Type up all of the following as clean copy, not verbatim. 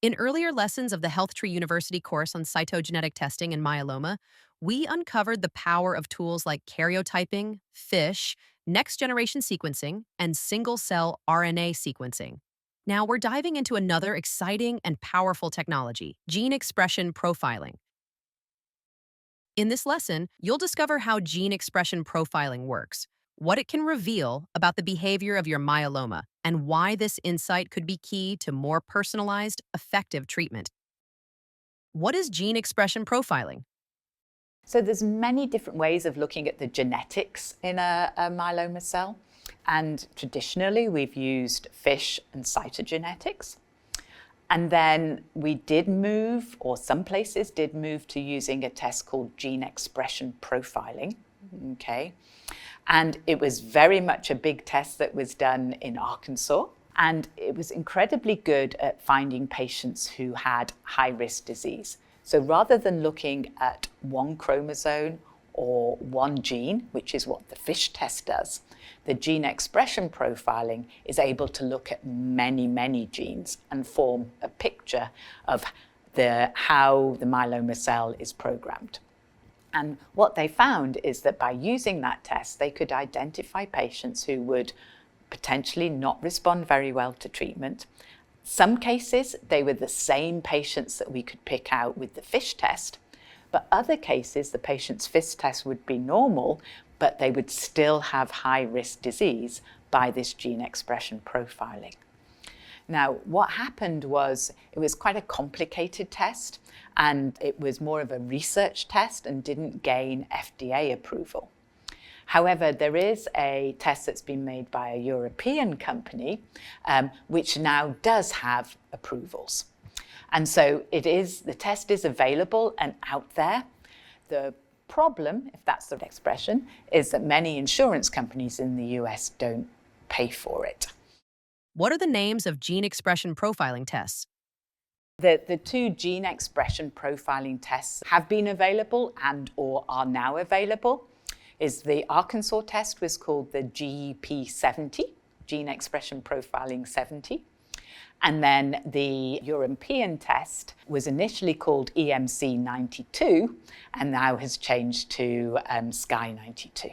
In earlier lessons of the HealthTree University course on cytogenetic testing in myeloma, we uncovered the power of tools like karyotyping, FISH, next-generation sequencing, and single-cell RNA sequencing. Now we're diving into another exciting and powerful technology, gene expression profiling. In this lesson, you'll discover how gene expression profiling works, what it can reveal about the behavior of your myeloma, and why this insight could be key to more personalized, effective treatment. What is gene expression profiling? So there's many different ways of looking at the genetics in a myeloma cell. And traditionally, we've used FISH and cytogenetics. And then we did move, or some places did move, to using a test called gene expression profiling. Okay. And it was very much a big test that was done in Arkansas. And it was incredibly good at finding patients who had high-risk disease. So rather than looking at one chromosome or one gene, which is what the FISH test does, the gene expression profiling is able to look at many, many genes and form a picture of how the myeloma cell is programmed. And what they found is that by using that test, they could identify patients who would potentially not respond very well to treatment. Some cases, they were the same patients that we could pick out with the FISH test, but other cases, the patient's FISH test would be normal, but they would still have high-risk disease by this gene expression profiling. Now, what happened was it was quite a complicated test, and it was more of a research test and didn't gain FDA approval. However, there is a test that's been made by a European company, which now does have approvals. And so the test is available and out there. The problem, if that's the expression, is that many insurance companies in the US don't pay for it. What are the names of gene expression profiling tests? The two gene expression profiling tests have been available and or are now available. The Arkansas test was called the GEP 70, Gene Expression Profiling 70. And then the European test was initially called EMC 92 and now has changed to SKY 92.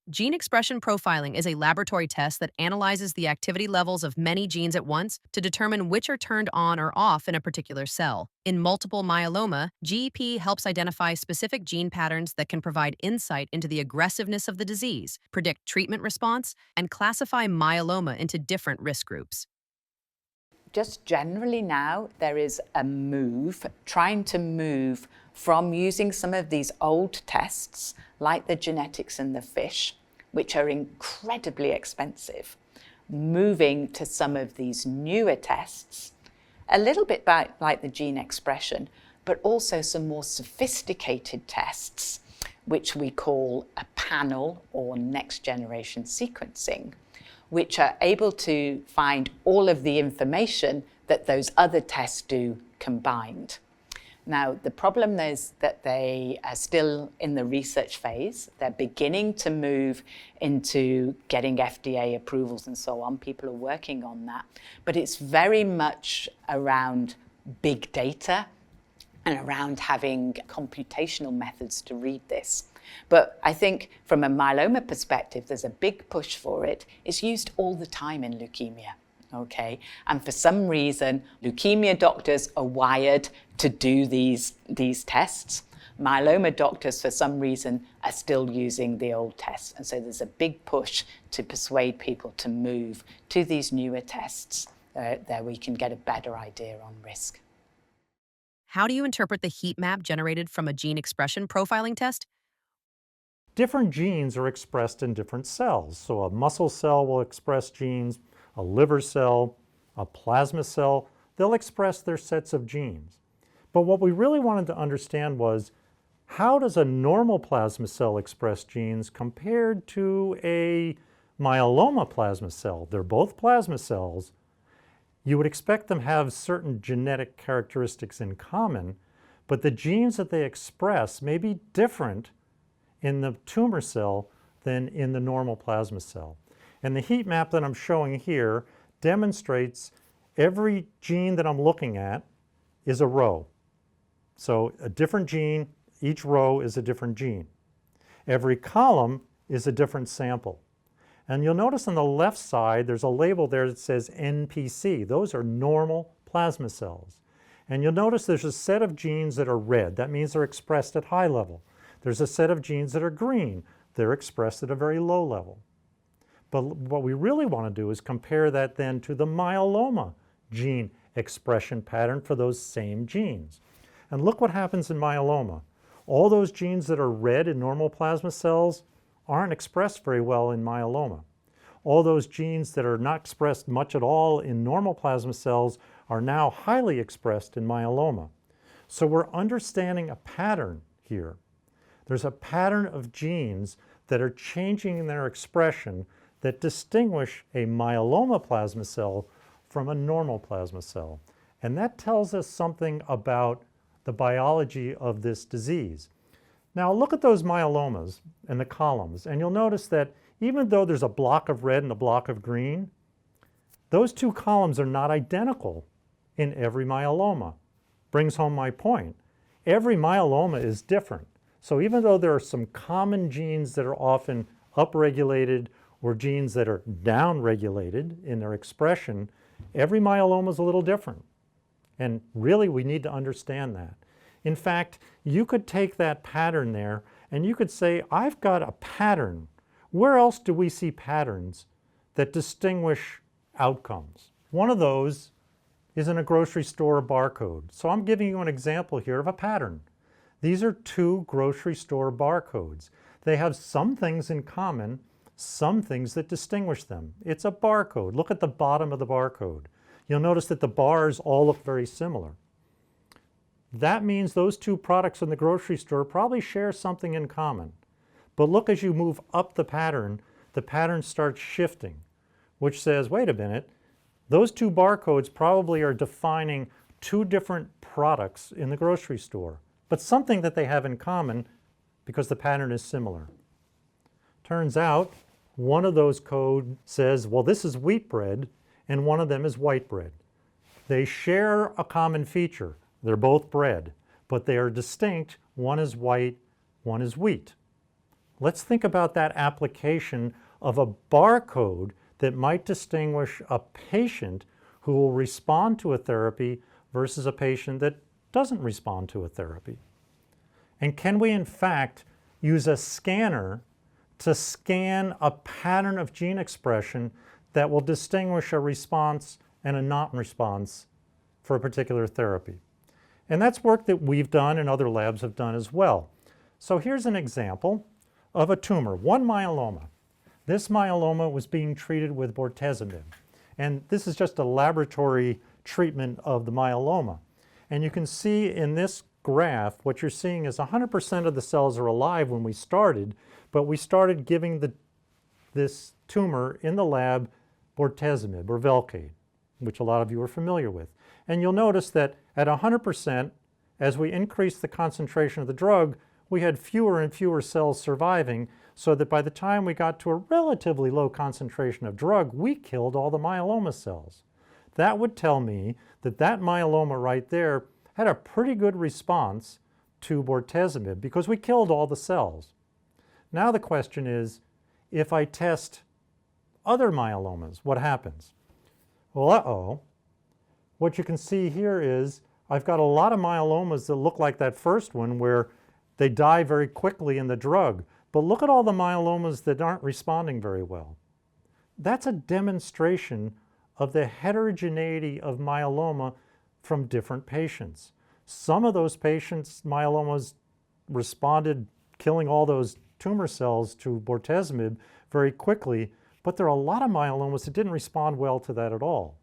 Gene expression profiling is a laboratory test that analyzes the activity levels of many genes at once to determine which are turned on or off in a particular cell. In multiple myeloma, GEP helps identify specific gene patterns that can provide insight into the aggressiveness of the disease, predict treatment response, and classify myeloma into different risk groups. Just generally now, there is a trying to move from using some of these old tests, like the genetics and the FISH, which are incredibly expensive, moving to some of these newer tests, a little bit like the gene expression, but also some more sophisticated tests, which we call a panel or next generation sequencing, which are able to find all of the information that those other tests do combined. Now, the problem is that they are still in the research phase. They're beginning to move into getting FDA approvals and so on. People are working on that. But it's very much around big data and around having computational methods to read this. But I think from a myeloma perspective, there's a big push for it. It's used all the time in leukemia. Okay, and for some reason, leukemia doctors are wired to do these tests. Myeloma doctors, for some reason, are still using the old tests. And so there's a big push to persuade people to move to these newer tests that we can get a better idea on risk. How do you interpret the heat map generated from a gene expression profiling test? Different genes are expressed in different cells. So a muscle cell will express genes, a liver cell, a plasma cell, they'll express their sets of genes. But what we really wanted to understand was, how does a normal plasma cell express genes compared to a myeloma plasma cell? They're both plasma cells. You would expect them to have certain genetic characteristics in common, but the genes that they express may be different in the tumor cell than in the normal plasma cell. And the heat map that I'm showing here demonstrates every gene that I'm looking at is a row. So a different gene, each row is a different gene. Every column is a different sample. And you'll notice on the left side, there's a label there that says NPC. Those are normal plasma cells. And you'll notice there's a set of genes that are red. That means they're expressed at high level. There's a set of genes that are green. They're expressed at a very low level. But what we really want to do is compare that then to the myeloma gene expression pattern for those same genes. And look what happens in myeloma. All those genes that are red in normal plasma cells aren't expressed very well in myeloma. All those genes that are not expressed much at all in normal plasma cells are now highly expressed in myeloma. So we're understanding a pattern here. There's a pattern of genes that are changing in their expression that distinguish a myeloma plasma cell from a normal plasma cell. And that tells us something about the biology of this disease. Now look at those myelomas and the columns, and you'll notice that even though there's a block of red and a block of green, those two columns are not identical in every myeloma. Brings home my point. Every myeloma is different. So even though there are some common genes that are often upregulated or genes that are downregulated in their expression, every myeloma is a little different. And really, we need to understand that. In fact, you could take that pattern there and you could say, I've got a pattern. Where else do we see patterns that distinguish outcomes? One of those is in a grocery store barcode. So I'm giving you an example here of a pattern. These are two grocery store barcodes. They have some things in common, some things that distinguish them. It's a barcode. Look at the bottom of the barcode. You'll notice that the bars all look very similar. That means those two products in the grocery store probably share something in common. But look, as you move up the pattern starts shifting, which says, wait a minute, those two barcodes probably are defining two different products in the grocery store, but something that they have in common because the pattern is similar. Turns out one of those codes says, well, this is wheat bread, and one of them is white bread. They share a common feature. They're both bread, but they are distinct. One is white, one is wheat. Let's think about that application of a barcode that might distinguish a patient who will respond to a therapy versus a patient that doesn't respond to a therapy. And can we in fact use a scanner to scan a pattern of gene expression that will distinguish a response and a non-response for a particular therapy? And that's work that we've done and other labs have done as well. So here's an example of a tumor, one myeloma. This myeloma was being treated with bortezomib. And this is just a laboratory treatment of the myeloma. And you can see in this graph, what you're seeing is 100% of the cells are alive when we started, but we started giving this tumor in the lab bortezomib or Velcade, which a lot of you are familiar with. And you'll notice that at 100%, as we increased the concentration of the drug, we had fewer and fewer cells surviving, so that by the time we got to a relatively low concentration of drug, we killed all the myeloma cells. That would tell me that that myeloma right there had a pretty good response to bortezomib because we killed all the cells. Now the question is, if I test other myelomas, what happens? Well, what you can see here is I've got a lot of myelomas that look like that first one where they die very quickly in the drug. But look at all the myelomas that aren't responding very well. That's a demonstration of the heterogeneity of myeloma from different patients. Some of those patients' myelomas responded, killing all those tumor cells to bortezomib very quickly, but there are a lot of myelomas that didn't respond well to that at all.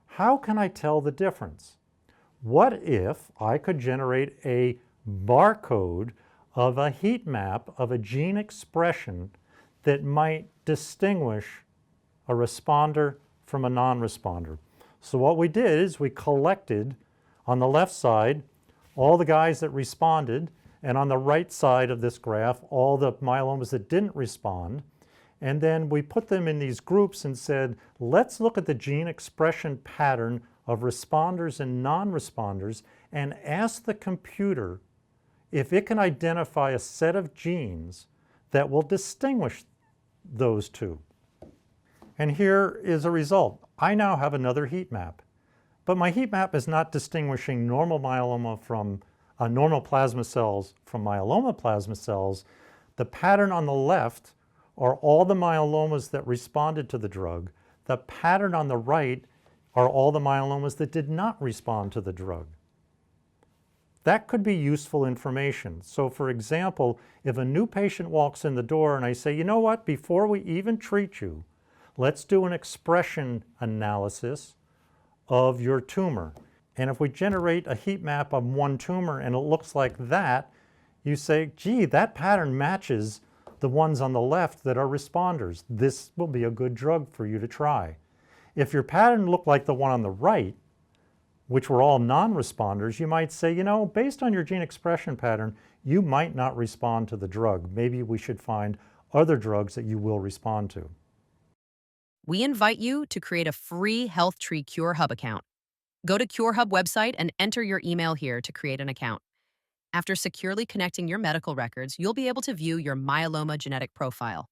How can I tell the difference? What if I could generate a barcode of a heat map of a gene expression that might distinguish a responder from a non-responder? So what we did is we collected on the left side all the guys that responded, and on the right side of this graph all the myelomas that didn't respond, And then we put them in these groups and said, let's look at the gene expression pattern of responders and non-responders and ask the computer if it can identify a set of genes that will distinguish those two. And here is a result. I now have another heat map, but my heat map is not distinguishing normal myeloma from normal plasma cells from myeloma plasma cells. The pattern on the left are all the myelomas that responded to the drug. The pattern on the right are all the myelomas that did not respond to the drug. That could be useful information. So for example, if a new patient walks in the door and I say, you know what, before we even treat you, let's do an expression analysis of your tumor. And if we generate a heat map of one tumor and it looks like that, you say, gee, that pattern matches the ones on the left that are responders. This will be a good drug for you to try. If your pattern looked like the one on the right, which were all non-responders, you might say, you know, based on your gene expression pattern, you might not respond to the drug. Maybe we should find other drugs that you will respond to. We invite you to create a free HealthTree Cure Hub account. Go to Cure Hub website and enter your email here to create an account. After securely connecting your medical records, you'll be able to view your myeloma genetic profile.